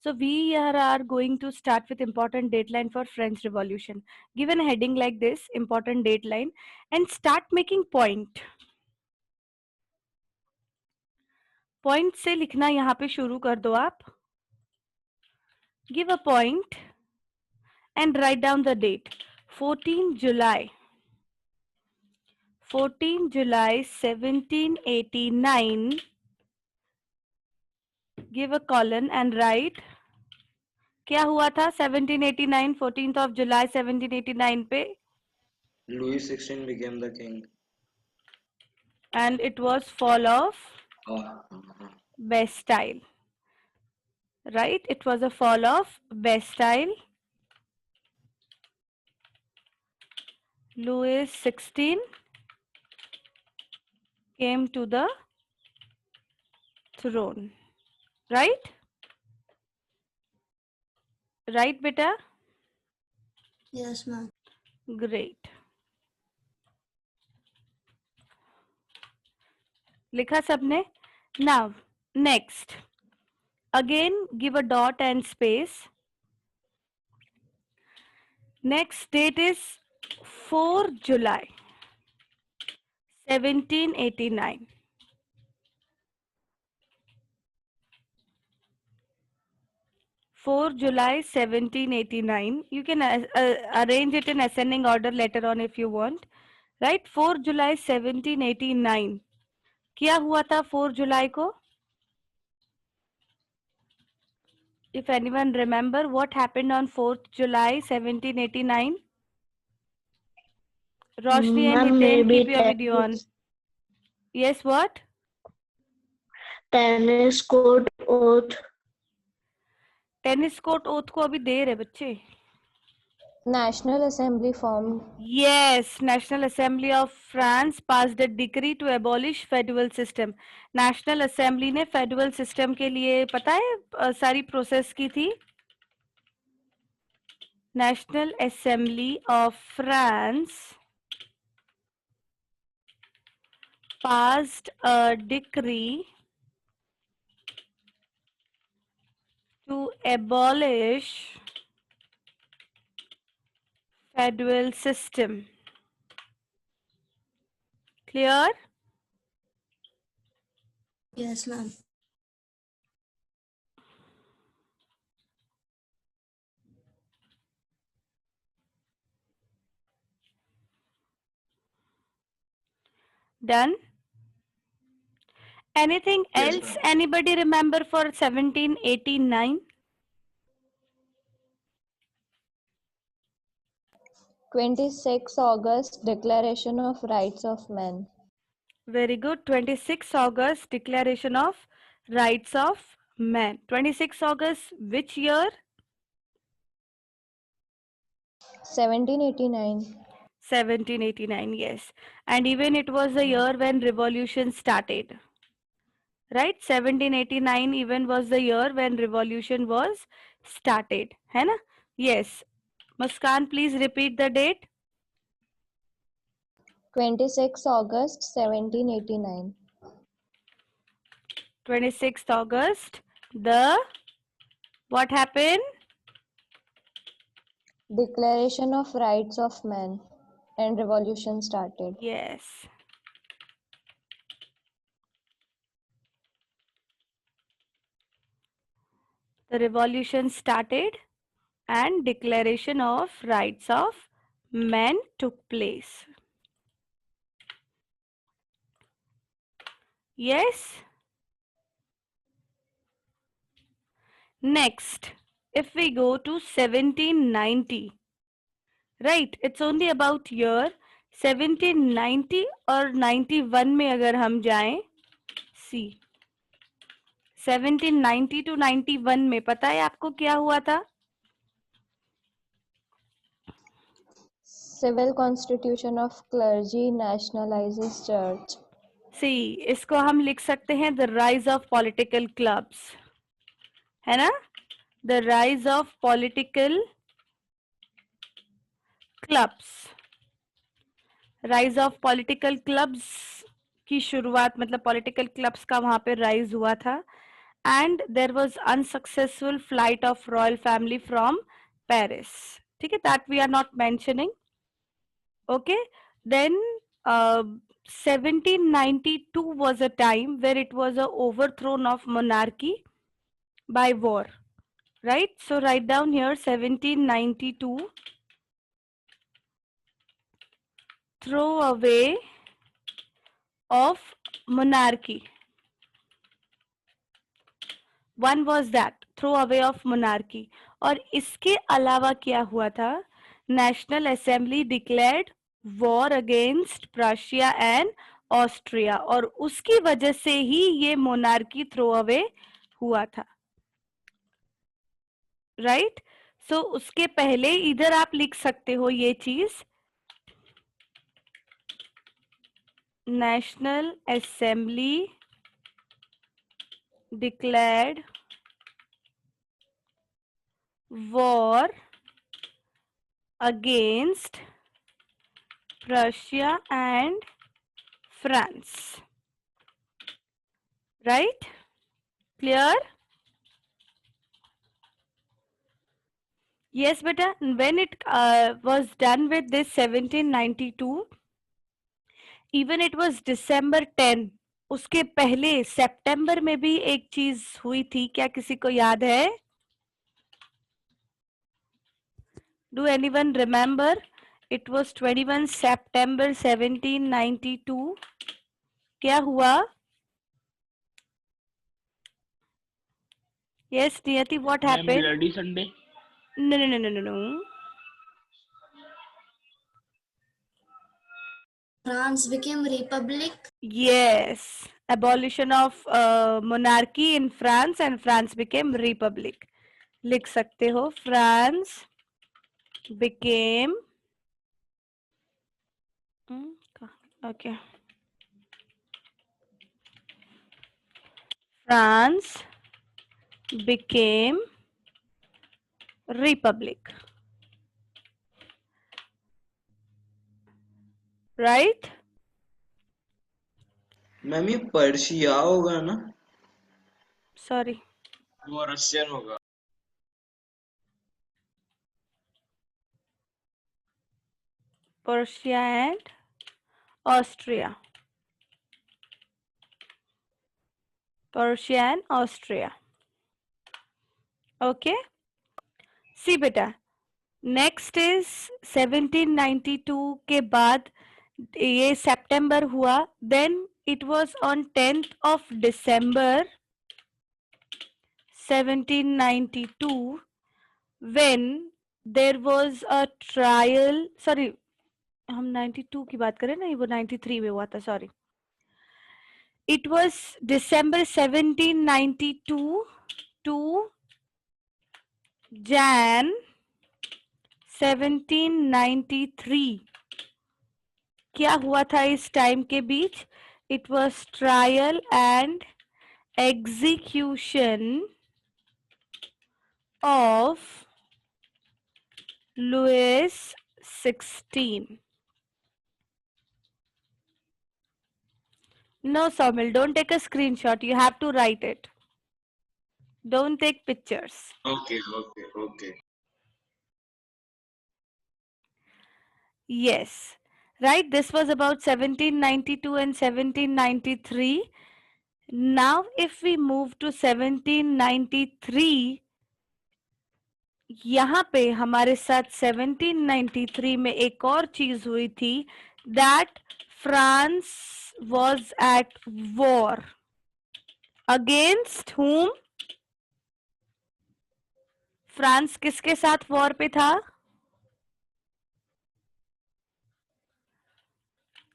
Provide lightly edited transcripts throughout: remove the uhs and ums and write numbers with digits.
So we are going to start with important dateline for French Revolution. Given a heading like this, important dateline, and start making point. Point से लिखना यहाँ पे शुरू कर दो आप. Give a point and write down the date. 14 July. 14 July 1789. Give a colon and write. क्या हुआ था 1789 14th of July 1789 पे? Louis XVI became the king. And it was fall of Bastille. Right? It was a fall of Bastille. Louis XVI came to the throne. Right? Right, beta? Yes, ma'am. Great. लिखा सबने? Now, next. Again, give a dot and space. Next date is 4 July 1789. 4 July 1789. You can arrange it in ascending order later on if you want. Right? 4 July 1789. क्या हुआ था 4 July को? If anyone remember what happened on 4th July 1789? Roshni and Hiten, keep your video on. Yes, what? Tennis court oath. Tennis court oath को अभी देर है बच्चे. National Assembly formed. Yes, National Assembly of France passed a decree to abolish federal system. National Assembly ने federal system के लिए पता है सारी process की थी. National Assembly of France passed a decree to abolish federal system. Clear? Yes, ma'am. Done? Anything Yes, else? ma'am. Anybody remember for 1789? 26 August Declaration of Rights of Man. Very good. 26 August Declaration of Rights of Man. 26 August which year? 1789. 1789, yes. And even it was the year when revolution started. Right? 1789 even was the year when revolution was started. है ना? Yes. Muskan, please repeat the date. 26 August 1789. 26th August. What happened? Declaration of Rights of Man and revolution started. Yes. The revolution started and declaration of rights of men took place. Yes. Next, if we go to 1790, right, it's only about year 1790 और 91 में अगर हम जाएं, see 1790 to 91 में पता है आपको क्या हुआ था? Civil Constitution of Clergy nationalizes church. See, इसको हम लिख सकते हैं the rise of political clubs, है ना? The rise of political clubs. Rise of political clubs की शुरुआत मतलब political clubs का वहाँ पे rise हुआ था. and there was unsuccessful flight of royal family from Paris. ठीक है, that we are not mentioning. Okay, then 1792 was a time where it was a overthrow of monarchy by war, right? So write down here 1792 throw away of monarchy. One was that throw away of monarchy. और इसके अलावा क्या हुआ था? National assembly declared war against Prussia and Austria, और उसकी वजह से ही ये मोनार्की थ्रो अवे हुआ था, राइट? सो उसके पहले इधर आप लिख सकते हो ये चीज, national assembly declared war against Prussia and France, right? Clear? Yes, beta. When it was done with this 1792, even it was December 10. उसके पहले सितंबर में भी एक चीज हुई थी, क्या किसी को याद है? Do anyone remember? It was 21 September 1792. क्या हुआ? Yes, Niyati, what happened? Bloody Sunday. No. France became republic. Yes, abolition of monarchy in France and France became republic. लिख सकते हो, France became okay. France became republic, right? Ma'am ये Persia होगा ना? Sorry. वो Russian होगा. Prussia and Austria. Prussia and Austria. Okay. See beta. Next is 1792 के बाद ये September हुआ. Then it was on 10th of December 1792 when there was a trial. Sorry, हम 92 की बात करें ना, वो 93 में हुआ था. Sorry. It was December 1792 to Jan 1793. क्या हुआ था इस टाइम के बीच? It was trial and execution of Louis XVI. No, Saumil, don't take a screenshot. You have to write it. Don't take pictures. Okay. Yes, right. This was about 1792 and 1793. Now, if we move to 1793, यहाँ पे हमारे साथ 1793 में एक और चीज हुई थी, that France was at war. Against whom? France किसके साथ वॉर पे था?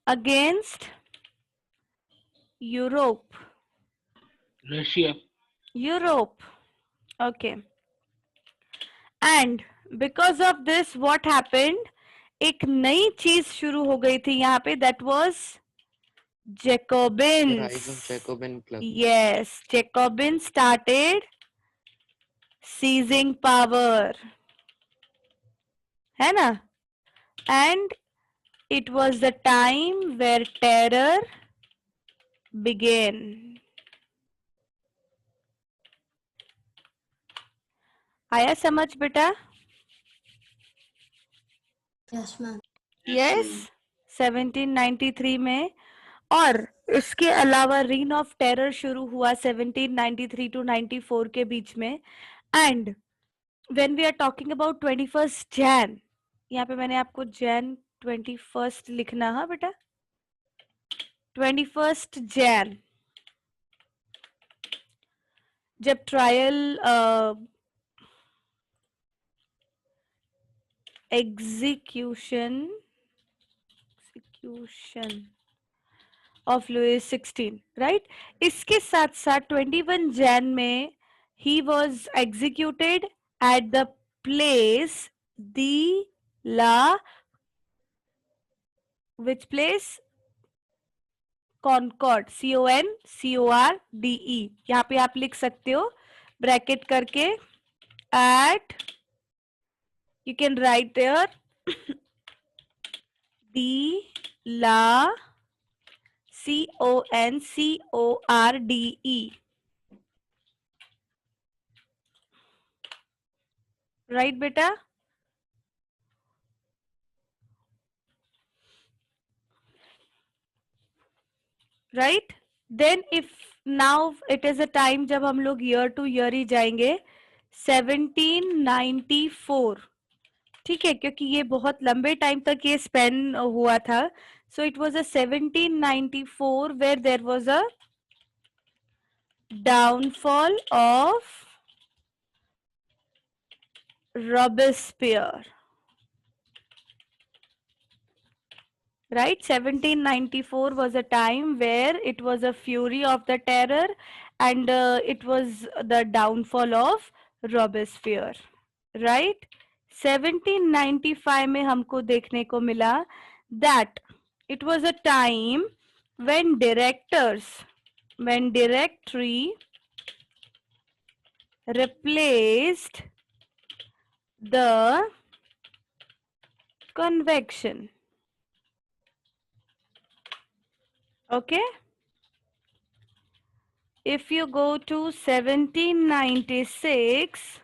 Against Europe. Russia. Europe. Okay. And because of this, what happened? एक नई चीज शुरू हो गई थी यहाँ पे, that was Jacobins. The rise of Jacobin club. Yes, Jacobins started seizing power, है ना? And it was the time where terror began. आया समझ बेटा? Yes, ma'am. यस 1793 में। और इसके अलावा रीन ऑफ टेरर शुरू हुआ 1793 टू 94 के बीच में। And when we are talking about 21 Jan, यहाँ पे मैंने आपको जैन 21 लिखना है बेटा। 21 जैन जब trial execution of Louis 16, right. इसके साथ साथ 21 जैन में ही was executed at the place de la, which place? Concorde, CONCORDE। यहाँ पे आप लिख सकते हो ब्रैकेट करके, at, you can write there the la, CONCORDE, right beta? Right? Then if now it is a time जब हम लोग year to year ही जाएंगे 1794, ठीक है, क्योंकि ये बहुत लंबे टाइम तक ये स्पेन हुआ था। So it was a 1794 where there was a downfall of Robespierre, right? 1794 was a time where it was a fury of the terror and it was the downfall of Robespierre, right? 1795 में हमको देखने को मिला that it was a time when directory replaced the convection. Okay, if you go to 1796,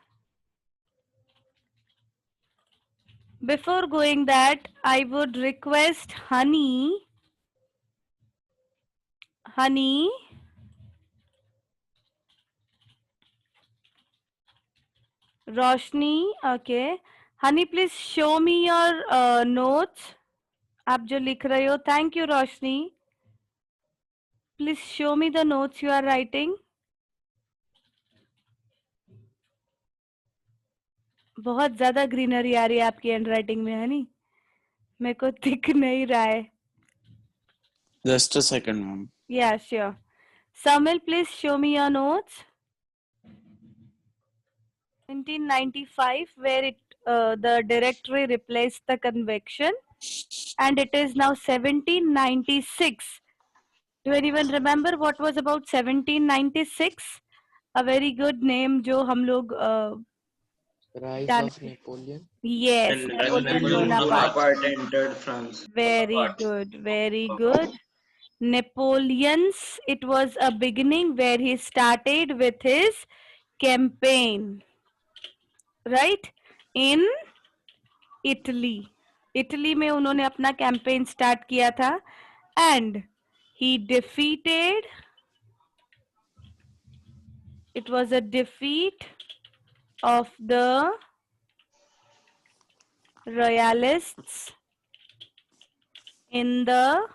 before going that, I would request Honey, Roshni, okay, Honey, please show me your notes. आप जो लिख रहे हो, thank you Roshni. Please show me the notes you are writing. बहुत ज्यादा greenery आ रही है आपकी हैंड राइटिंग में हनी, मेरे को दिख नहीं रहा है। Just a second, ma'am. Yeah, sure. Samil, please show me your notes. 1795, where the directory replaced the convection, and it is now 1796. Do anyone remember what was about 1796? A very good name जो हम लोग Rise of Napoleon. yes, And Napoleon when Bonaparte. Bonaparte entered France. Very good, very good. Napoleon's, it was a beginning where he started with his campaign, right? In Italy. Italy में उन्होंने अपना campaign start किया था and he defeated, it was a defeat of the royalists in the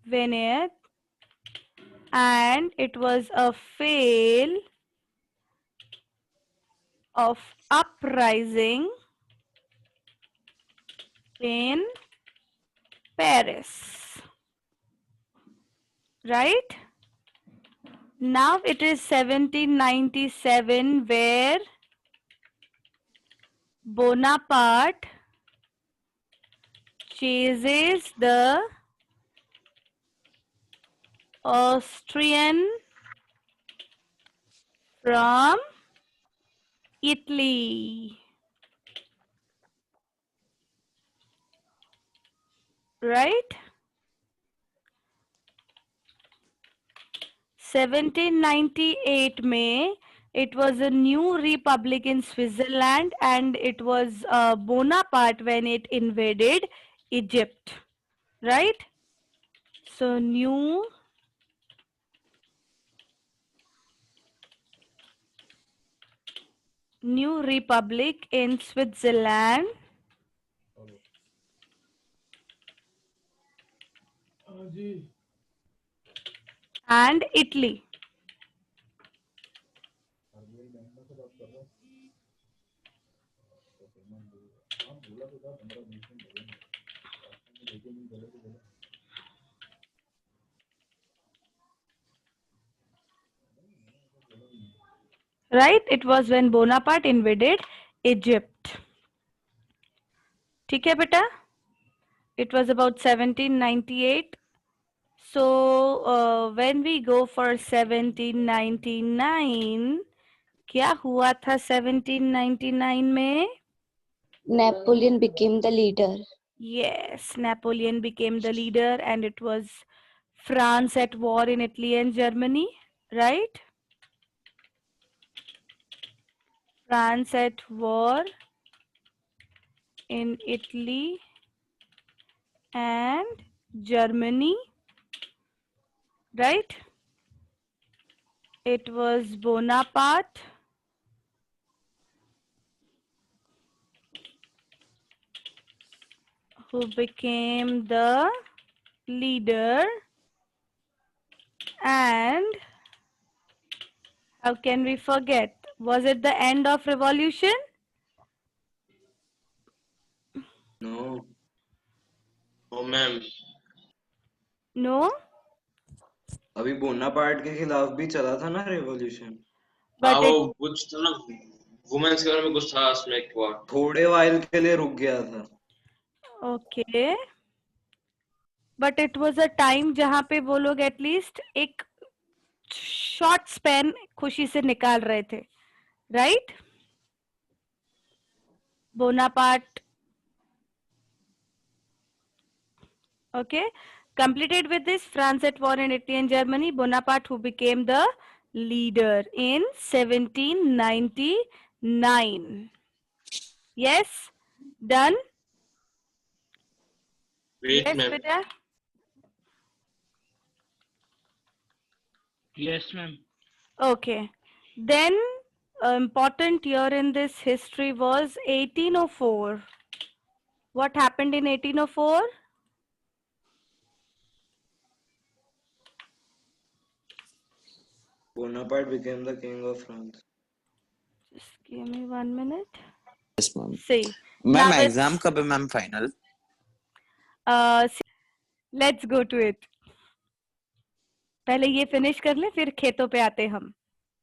Venice, and it was a fail of uprising in Paris, right? Now it is 1797 where Bonaparte chases the Austrian from Italy, right? 1798 में it was a new republic in Switzerland, and it was Bonaparte when it invaded Egypt, right? So new republic in Switzerland and Italy. Right? It was when Bonaparte invaded Egypt. ठीक है बेटा? It was about 1798. So when we go for 1799, क्या हुआ था 1799 में? Napoleon became the leader. Yes, Napoleon became the leader, and it was France at war in Italy and Germany, right? France at war in Italy and Germany, right? It was Bonaparte who became the leader, and how can we forget? Was it the end of revolution? No. Oh ma'am, No, अभी Bonaparte के खिलाफ भी चला था ना revolution. but हाँ it वो कुछ तो ना वुमेन्स के बारे में कुछ था उसमें एक हुआ. थोड़े वाइल के लिए रुक गया था. okay, but it was a time जहाँ पे वो लोग एटलीस्ट एक शॉर्ट स्पैन खुशी से निकाल रहे थे, right? Bonaparte, okay, completed with this France at war in Italy and Germany. Bonaparte who became the leader in 1799. Yes, done. Wait Yes, ma'am. beta. Yes, ma'am. Okay. Then important year in this history was 1804. What happened in 1804? Bonaparte became the king of France. Just give me 1 minute. Yes, ma'am. See. Ma'am Now exam it's, कब है ma'am final? let's go to it. पहले ये finish कर ले, फिर खेतों पे आते हम,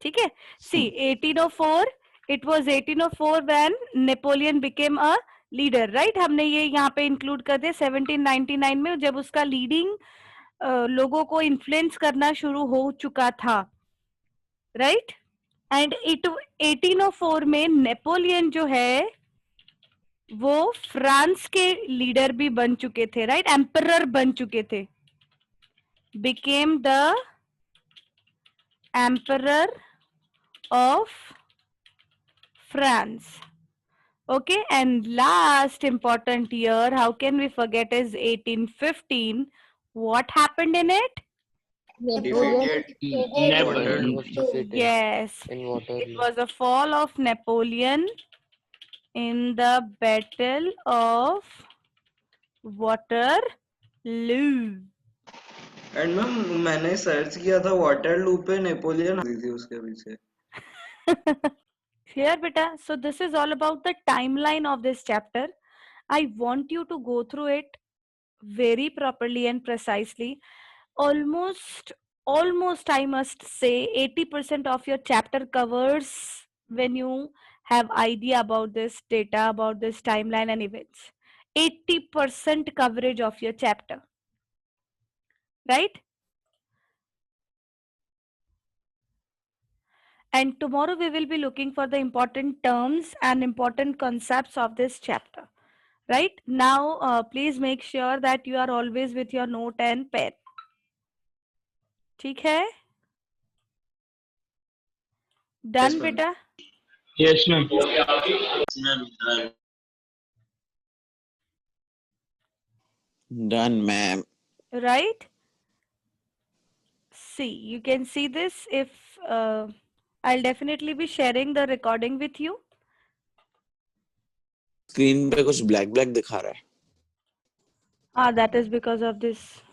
ठीक है? See, 1804, it was 1804 when Napoleon became a leader, right? हमने ये यहाँ पे इंक्लूड कर दिया 1799 में, जब उसका लीडिंग लोगों को इन्फ्लुएंस करना शुरू हो चुका था, राइट? एंड 1804 में नेपोलियन जो है वो फ्रांस के लीडर भी बन चुके थे, राइट? एम्परर बन चुके थे. became the emperor of France. Okay, and last important year, how can we forget, is 1815. What happened in it? Defeated Napoleon was Napoleon. defeated Yes, in it Waterloo. was the fall of Napoleon in the Battle of Waterloo. And ma'am मैंने search किया था Waterloo पे Napoleon दी थी उसके पीछे. Here, beta. So this is all about the timeline of this chapter. I want you to go through it very properly and precisely. Almost I must say 80% of your chapter covers when you have idea about this data, about this timeline and events. 80% coverage of your chapter, right? And tomorrow we will be looking for the important terms and important concepts of this chapter. Right now, please make sure that you are always with your note and pen. ठीक है? Done, ma'am. beta? Yes, ma'am. Ma'am, done. Done, ma'am. Right? See, you can see this if I'll definitely be sharing the recording with you. Screen पे कुछ black black दिखा रहा है. That is because of this